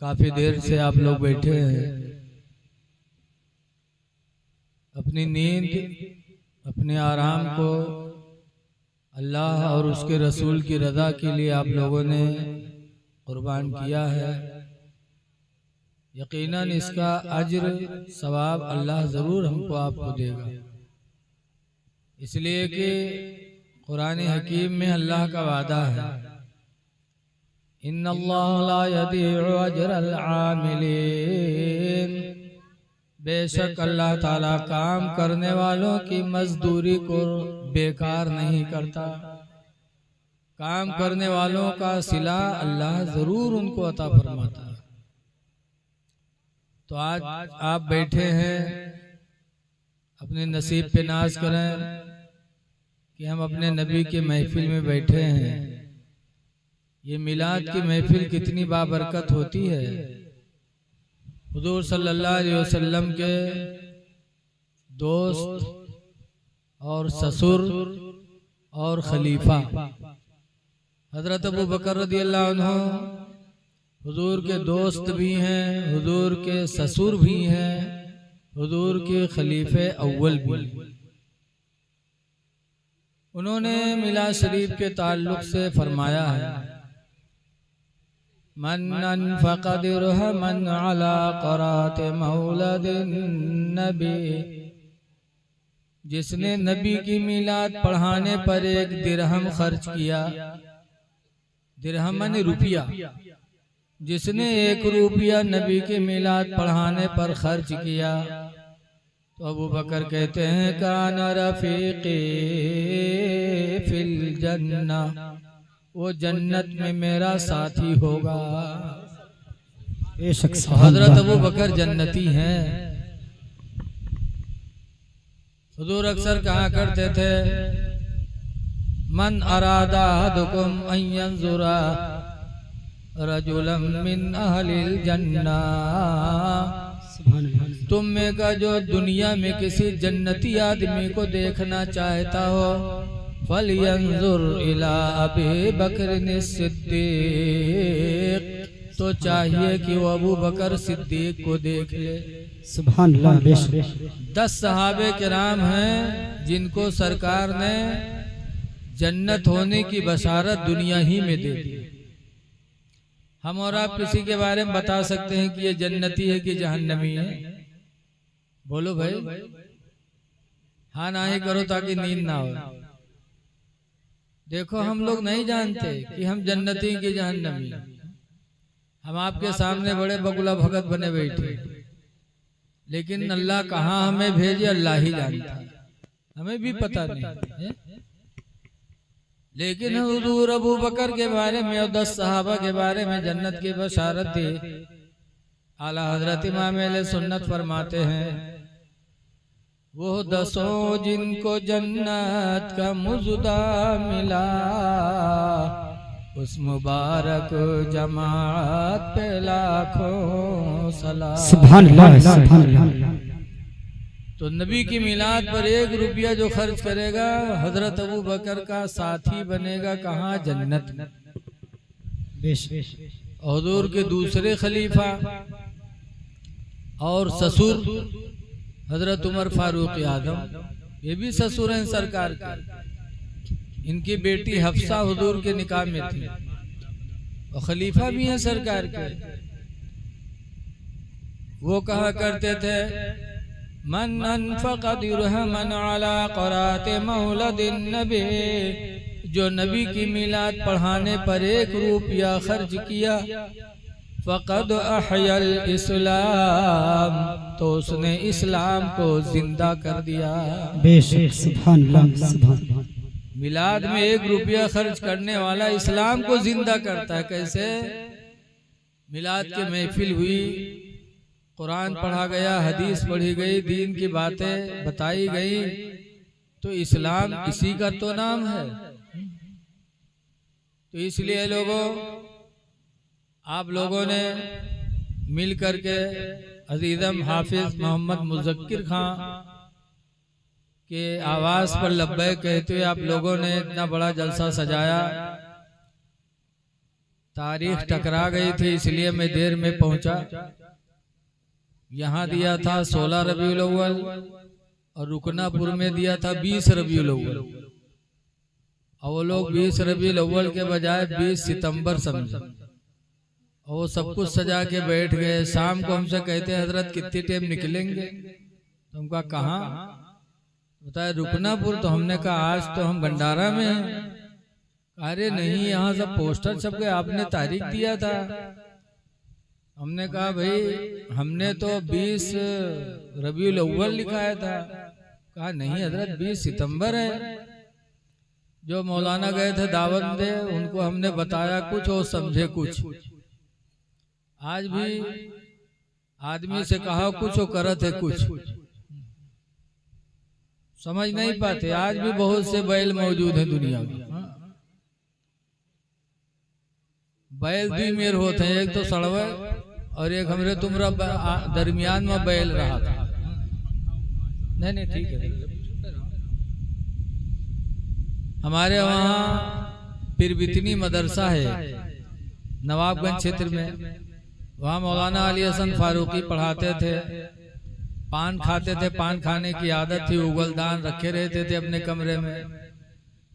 काफी देर से आप लोग बैठे हैं, अपनी नींद, अपने आराम को अल्लाह और उसके रसूल की रज़ा के लिए आप लोगों ने कुर्बान किया है। यकीनन इसका अज्र सवाब अल्लाह ज़रूर हमको आपको देगा, इसलिए कि कुरान हकीम में अल्लाह का वादा है, इन्नल्लाह ला यदीउ अज्रल आमिलीन, बेशक अल्लाह ताला काम करने वालों की मजदूरी को बेकार नहीं करता। काम करने वालों का सिला अल्लाह जरूर उनको अता फरमाता है। तो आज आप बैठे हैं, अपने नसीब पे नाज करें कि हम अपने नबी के महफिल में बैठे हैं। ये मिलाद की महफिल कितनी बाबरकत होती है। हुजूर सल्लल्लाहु अलैहि वसल्लम के दोस्त और ससुर और खलीफा हजरत अबू बकर रदियल्लाहु अन्हु हुजूर के दोस्त भी हैं, हुजूर के ससुर भी हैं, हुजूर के खलीफे अव्वल भी। उन्होंने मिलाद शरीफ के ताल्लुक से फरमाया है, मन अनफ़क़ दिरहमन अला क़रात मौलदिन नबी, जिसने नबी की मिलाद पढ़ाने पर एक दिरहम खर्च किया, दिरहम यानी रुपया, जिसने एक रुपया नबी के मिलाद पढ़ाने पर खर्च किया, तो अबू बकर कहते हैं कान रफ़ीक़ी फिल जन्ना, वो जन्नत में मेरा साथी होगा। हजरत अबू बकर जन्नती हैं। हुजूर अक्सर कहा करते थे, मन अरादा अहदुकुम अन यंजुरा रजुलन मिन अहलिल जन्ना, तुम में का जो दुनिया में किसी जन्नती आदमी को देखना चाहता हो, फलयंजुर इला अबी बकर सिद्दीक, तो चाहिए कि वो अबू बकर सिद्दीक को देख ले। सुभान अल्लाह। 10 सहाबे किराम हैं जिनको सरकार ने जन्नत होने की बशारत दुनिया ही में दे दी। हम और आप किसी के बारे में बता सकते हैं कि ये जन्नती है कि जहन्नमी है? बोलो भाई, हाँ ना ही करो ताकि नींद ना हो। देखो हम लोग नहीं जानते कि हम जन्नती की जहन्नमी। हम आपके सामने बड़े बगुला भगत बने बैठे, लेकिन अल्लाह कहाँ हमें भेजे अल्लाह ही जानता है, हमें भी पता नहीं है। लेकिन हुजूर अबू बकर के बारे में और 10 सहाबा के बारे में जन्नत की बशारत दी। आला हजरत इमाम अहले सुन्नत फरमाते हैं, वो 10 जिनको जन्नत का मुजदा मिला, उस मुबारक जमात पे लाखों सलाम। सुभान अल्लाह, सुभान अल्लाह। तो नबी की मिलाद पर 1 रुपया जो खर्च करेगा, हजरत अबू बकर का साथी बनेगा। कहाँ? जन्नत। हुजूर के दूसरे खलीफा और ससुर हजरत उमर फारूक आजम, ये भी ससुर हैं सरकार के। इनकी बेटी हफ्सा हुजूर के निकाह में थी और खलीफा भी हैं सरकार के। वो कहा करते थे, मन अनफ़क़ दिरहमन अला क़रात मौलदिन नबी, जो नबी की मिलाद पढ़ाने पर 1 रुपया खर्च किया, फ़क़द अहयल इस्लाम, तो उसने इस्लाम को जिंदा कर दिया। बेशक, सुभान अल्लाह, सुभान। मिलाद में 1 रुपया खर्च करने वाला इस्लाम को जिंदा करता है। कैसे? मिलाद की महफिल हुई, कुरान पढ़ा गया, हदीस पढ़ी गई, दीन की बातें बताई गई, तो इस्लाम इसी का तो नाम है। तो इसलिए लोगों, आप लोगों ने मिल करके अजीजम हाफिज मोहम्मद मुज़क्किर खान के आवाज पर लब्बैक कहते हुए आप लोगों ने इतना बड़ा जलसा सजाया। तारीख टकरा गई थी इसलिए मैं देर में पहुंचा। यहाँ दिया था 16 रबीउल अव्वल और रुकनापुर में दिया था 20 रबीउल अव्वल। और वो लोग 20 रबीउल अव्वल के बजाय 20 सितंबर समझे और वो सब कुछ सजा के बैठ गए। शाम को हमसे कहते हैं हजरत कितनी टाइम निकलेंगे, तो हम कहा कहाँ, बताया रुकनापुर। तो हमने कहा आज तो हम भंडारा में हैं। अरे नहीं, यहाँ सब पोस्टर छप गए, आपने तारीख दिया था। हमने कहा भाई हमने तो 20 रबीउल अव्वल लिखाया था। कहा नहीं हजरत 20 सितंबर है। जो मौलाना गए थे दावत दे उनको हमने बताया कुछ और समझे कुछ। आज भी आदमी से कहा कुछ और करत है कुछ, समझ नहीं पाते। आज भी बहुत से बैल मौजूद हैं दुनिया में। बैल भी मेर होते हैं, एक तो सड़वे और एक हमरे तुमरा दरमियान में बैल रहा था। नहीं ठीक है। हमारे वहाँ पिरबितनी मदरसा है नवाबगंज क्षेत्र में। वहाँ मौलाना अली हसन फारूकी पढ़ाते थे। पान खाते थे, पान खाने की आदत थी। उगलदान रखे रहते थे अपने कमरे में।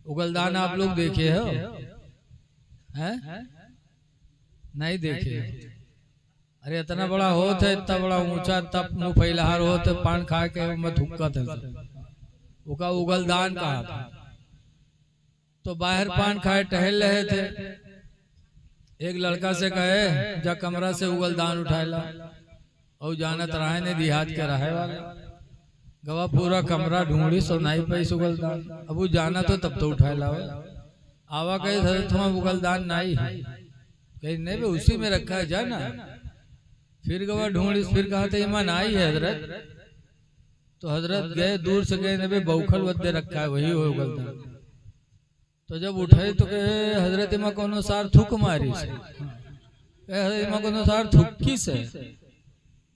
उगलदान आप लोग देखे हो? हैं? नहीं देखे? अरे इतना बड़ा होता है, इतना बड़ा ऊंचा, तब मुंह फैलाहार होते, पान खा के मैं थुक्का था। उसका उगलदान कहा था। तो बाहर पान खाए टहल रहे थे। एक लड़का से कहे जा कमरा से उगलदान उठाएला और जानत रहे ने देहात के रहे वाले गवा पूरा कमरा ढूंढी सोनाई पैस उगलदान। अब वो जाना तो तब तो उठाएला आवा कहे तुम्हारा उगलदान नहीं है। कहीं नहीं भाई उसी में रखा है जाना। फिर गवा ढूंढी, फिर कहा था ईमान आई है हजरत। तो हजरत गए, दूर से गए ने बौखल वद्दे रखा है, वही हो उगलदान। तो जब उठे तो कहे हजरत इमा कोनो सार थुक मारी से, हजरत इमा कोनो सार थुक्की से।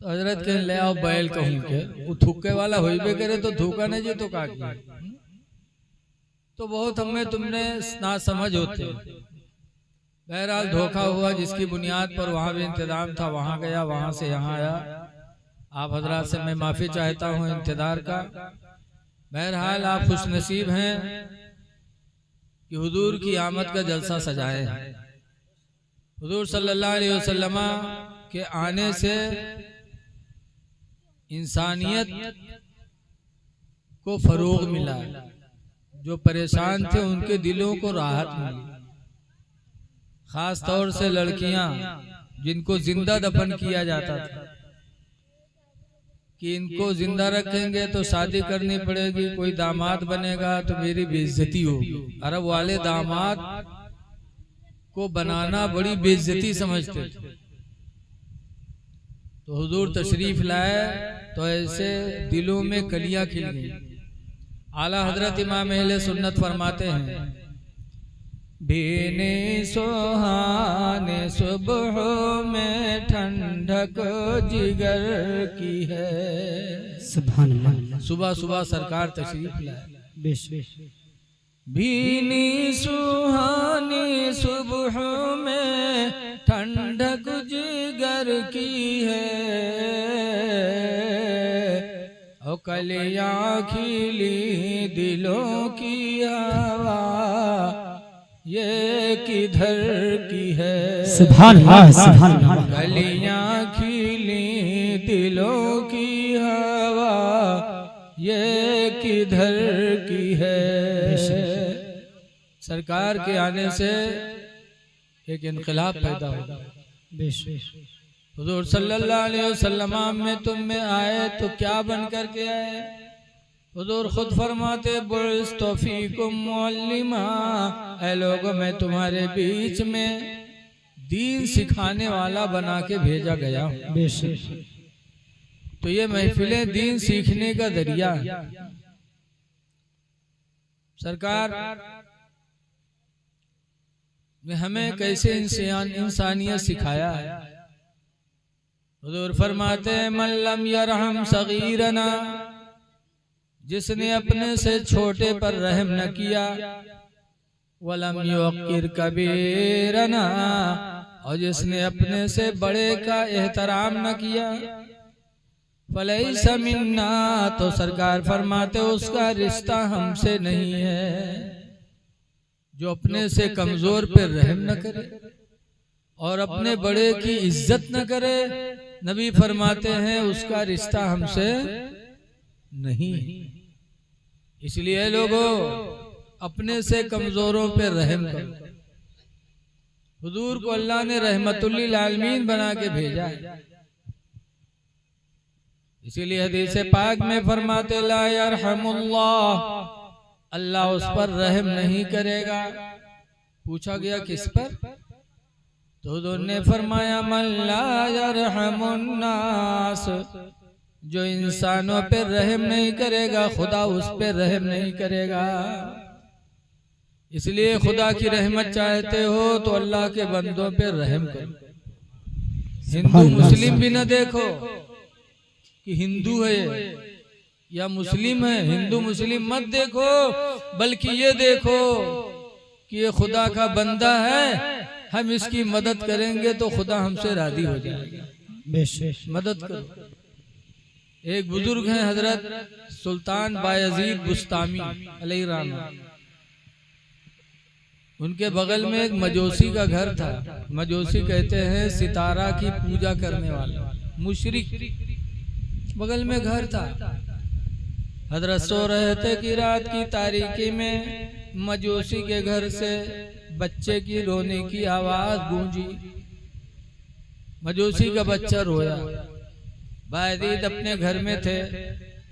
तो हजरत के ले आओ बैल कहूं के वो थुक्के वाला होई बे करे तो थूका नहीं जी तो का किया। तो बहुत हमें तुमने ना समझ होते। बहरहाल धोखा हुआ, जिसकी बुनियाद पर वहां भी इंतजाम था वहां गया, वहां से यहाँ आया। आप हजरात से मैं माफी चाहता हूँ इंतजार का। बहरहाल आप खुशनसीब हैं कि हुजूर की आमद का जलसा सजाए। हुजूर सल्लल्लाहु अलैहि वसल्लम के आने से इंसानियत को फरोग मिला। जो परेशान थे उनके दिलों को राहत मिली। खास तौर से लड़कियां जिनको जिंदा दफन किया जाता था कि इनको जिंदा रखेंगे तो शादी करनी पड़ेगी, कोई दामाद बनेगा तो मेरी बेइज्जती होगी। अरब वाले दामाद को बनाना बड़ी बेइज्जती समझते थे। तो हुजूर तशरीफ लाए तो ऐसे दिलों में कलियां खिल गई। आला हजरत इमाम अहले सुन्नत फरमाते हैं भीने सुहाने सुबह में ठंडक जिगर की है। सुभान अल्लाह। सुबह सुबह सरकार तशरीफ लाए। बेशक भीनी सुहानी सुबह में ठंडक जिगर की है। और कलियां खिली दिलों की हवा ये किधर की है। सुभान अल्लाह, सुभान अल्लाह। कलियां खिली दिलों की हवा ये किधर की है। सरकार के आने से एक इनकलाब पैदा होगा। हुजूर सल्लल्लाहु अलैहि वसल्लम में तुम में आए तो क्या बन कर के आए? हुजूर खुद फरमाते बुइस्तु फीकुम मुअल्लिमा, ऐ लोगों मैं तुम्हारे बीच में दीन सिखाने वाला बना के भेजा गया हूं। बेशक तो ये महफिलें दीन सीखने का जरिया। सरकार ने हमें कैसे इंसानियत सिखाया है। हुजूर फरमाते मन लम यरहम सगीरना, जिसने अपने से छोटे पर रहम न किया, वलम युक्किर कबीरना, और जिसने अपने से बड़े का एहतराम न किया, फलैसा मिन्ना, तो सरकार फरमाते उसका रिश्ता हमसे नहीं है। जो अपने से कमजोर पे रहम न करे और अपने बड़े की इज्जत न करे, नबी फरमाते हैं उसका रिश्ता हमसे नहीं। इसलिए लोगों, अपने से कमजोरों पे रहम करो। हुजूर को अल्लाह ने रहमतुल्लिल आलमीन बना के भेजा है। इसीलिए हदीस पाक में फरमाते ला यरहमुल्लाह, अल्लाह उस पर रहम नहीं करेगा। पूछा गया किस पर? तो उन्होंने फरमाया मन ला यरहमुन्नास, जो इंसानों पे रहम नहीं करेगा, खुदा उस पे रहम नहीं करेगा। इसलिए खुदा की रहमत चाहते हो तो अल्लाह के बंदों पे रहम करो। हिंदू मुस्लिम भी न देखो कि हिंदू है या मुस्लिम है, हिंदू मुस्लिम मत देखो, बल्कि ये देखो कि ये खुदा का बंदा है, हम इसकी मदद करेंगे तो खुदा हमसे राजी हो जाएगा। मदद करो। एक बुजुर्ग हैं हजरत सुल्तान बायजीद बुस्तामी अलैहि रहमत, उनके बगल में एक मजोसी का घर था। मजोसी कहते हैं सितारा की पूजा करने वाला मुशरिक, बगल में घर था। हजरत सो रहे थे कि रात की तारीकी में मजोसी के घर से बच्चे की रोने की आवाज गूंजी। मजोसी का बच्चा रोया। बायजीद अपने घर में थे,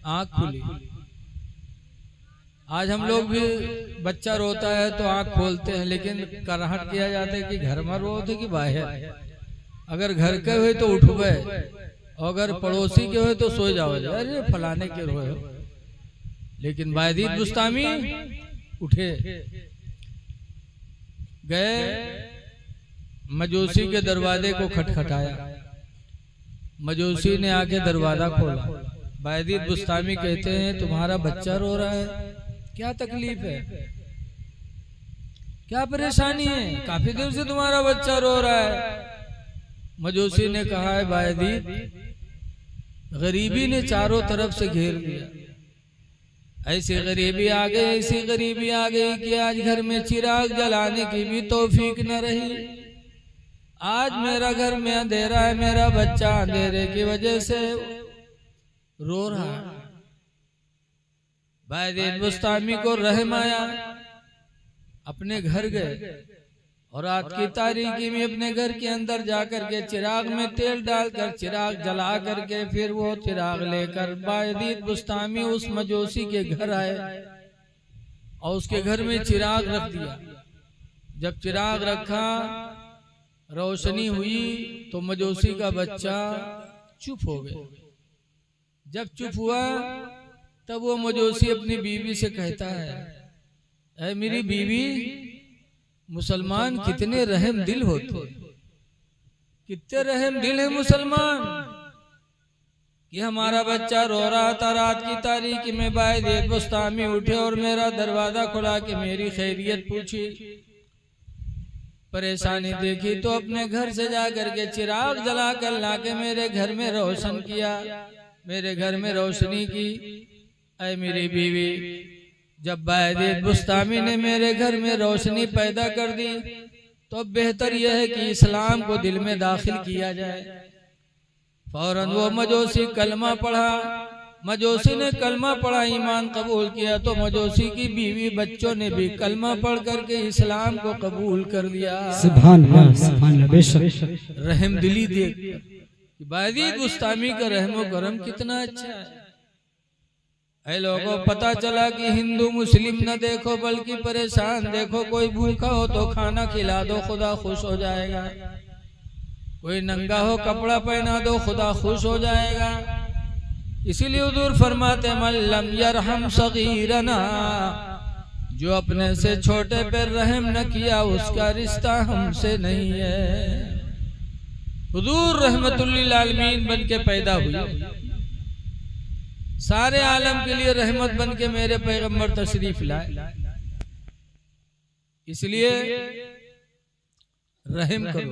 आंख खुली। आज हम लोग भी बच्चा रोता है तो आंख खोलते हैं, लेकिन कराहट किया जाता है कि घर में रो थे कि बाहर। अगर घर के हुए तो उठ गए, अगर पड़ोसी के हुए तो सो जाओ, अरे फलाने के रोए हो। लेकिन बायजीद बुस्तामी उठे, गए, मजूसी के दरवाजे को खटखटाया। मजूसी ने आके दरवाजा खोला। बायजीद बुस्तामी कहते हैं तुम्हारा बच्चा रो रहा है, क्या तकलीफ है, क्या परेशानी है? काफी देर से तुम्हारा बच्चा रो रहा है। मजूसी ने कहा है बायजीद, गरीबी ने चारों तरफ से घेर दिया। ऐसी गरीबी आ गई, ऐसी गरीबी आ गई कि आज घर में चिराग जलाने की भी तौफीक न रही। आज मेरा घर में अंधेरा है, मेरा बच्चा अंधेरे की वजह से रो रहा है। बायजीद बुस्तामी को रहम आया, अपने घर गए और रात की तारीकी में अपने घर के अंदर जाकर के चिराग में तेल डालकर चिराग जला करके फिर वो चिराग लेकर बायजीद बुस्तामी उस मजूसी के घर आए और उसके घर में चिराग रख दिया। जब चिराग रखा, रोशनी हुई तो मजूसी का बच्चा चुप हो गया। जब चुप हुआ तब वो मजूसी अपनी बीवी से कहता है, ऐ मेरी बीवी, मुसलमान कितने रहम दिल होते, कितने रहम दिल है मुसलमान, कि हमारा बच्चा रो रहा था रात की तारीकी में, बायजीद बुस्तामी उठे और मेरा दरवाजा खुला के मेरी खैरियत पूछी, परेशानी देखी तो अपने घर से जाकर के चिराग जला कर लाके मेरे घर में रोशन किया, मेरे घर में रोशनी की। ऐ मेरी बीवी, जब बायजीद बुस्तामी ने मेरे घर में रोशनी पैदा कर दी तो बेहतर यह है कि इस्लाम को दिल में दाखिल किया जाए। फौरन वो मजूसी कलमा पढ़ा। मजूसी ने कलमा पढ़ा, ईमान कबूल किया तो मजूसी की बीवी बच्चों ने भी कलमा पढ़ करके इस्लाम को कबूल कर लिया। सुभान अल्लाह, सुभान अल्लाह। रहम दिली देख कि बायजीद बुस्तामी का रहमो करम कितना अच्छा है। ऐ लोगों, पता चला कि हिंदू मुस्लिम न देखो बल्कि परेशान देखो। कोई भूखा हो तो खाना खिला दो, खुदा खुश हो जाएगा। कोई नंगा हो कपड़ा पहना दो, खुदा खुश हो जाएगा। इसीलिए हुजूर फरमाते मन लम यरहम सगीरना, जो अपने से छोटे पे रहम न किया उसका रिश्ता हमसे नहीं है। हुजूर रहमतुल्लिल आलमीन बन के पैदा हुई, सारे आलम के लिए रहमत बन के मेरे पैगंबर तशरीफ लाए। इसलिए रहम करो।